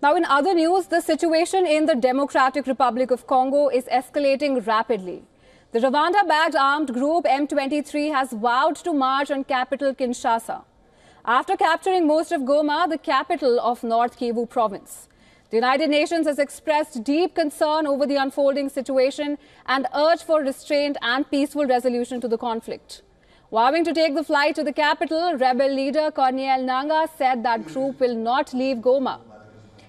Now, in other news, the situation in the Democratic Republic of Congo is escalating rapidly. The Rwanda-backed armed group M23 has vowed to march on capital Kinshasa after capturing most of Goma, the capital of North Kivu province. The United Nations has expressed deep concern over the unfolding situation and urged for restraint and peaceful resolution to the conflict. Vowing to take the flight to the capital, rebel leader Corneille Nangaa said that group will not leave Goma.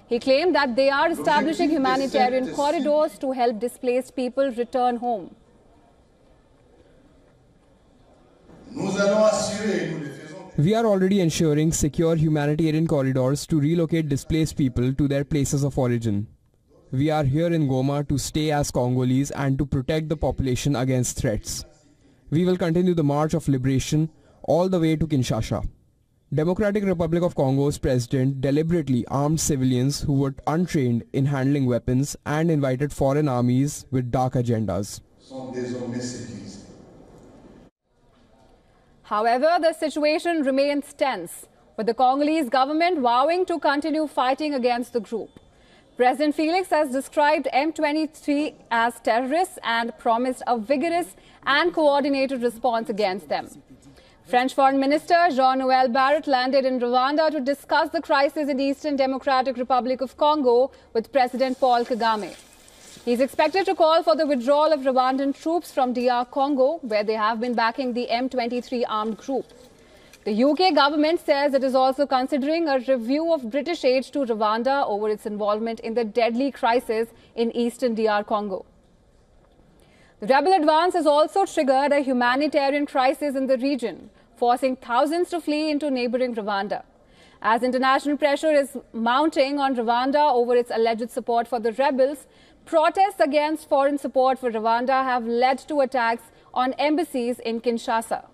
He claimed that they are establishing humanitarian corridors to help displaced people return home. We are already ensuring secure humanitarian corridors to relocate displaced people to their places of origin. We are here in Goma to stay as Congolese and to protect the population against threats. We will continue the march of liberation all the way to Kinshasa. Democratic Republic of Congo's president deliberately armed civilians who were untrained in handling weapons and invited foreign armies with dark agendas. However, the situation remains tense, with the Congolese government vowing to continue fighting against the group. President Felix has described M23 as terrorists and promised a vigorous and coordinated response against them. French Foreign Minister Jean-Noel Barrot landed in Rwanda to discuss the crisis in Eastern Democratic Republic of Congo with President Paul Kagame. He is expected to call for the withdrawal of Rwandan troops from DR Congo, where they have been backing the M23 armed group. The UK government says it is also considering a review of British aid to Rwanda over its involvement in the deadly crisis in eastern DR Congo. The rebel advance has also triggered a humanitarian crisis in the region, forcing thousands to flee into neighboring Rwanda. As international pressure is mounting on Rwanda over its alleged support for the rebels, protests against foreign support for Rwanda have led to attacks on embassies in Kinshasa.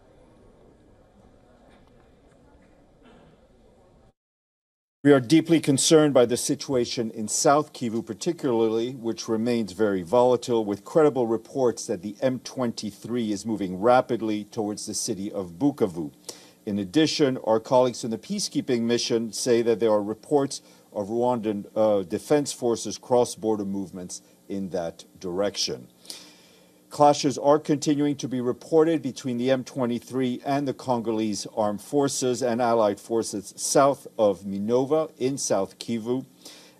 We are deeply concerned by the situation in South Kivu particularly, which remains very volatile, with credible reports that the M23 is moving rapidly towards the city of Bukavu. In addition, our colleagues in the peacekeeping mission say that there are reports of Rwandan Defense Forces cross-border movements in that direction. Clashes are continuing to be reported between the M23 and the Congolese armed forces and allied forces south of Minova in South Kivu.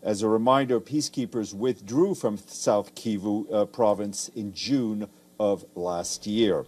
As a reminder, peacekeepers withdrew from South Kivu province in June of last year.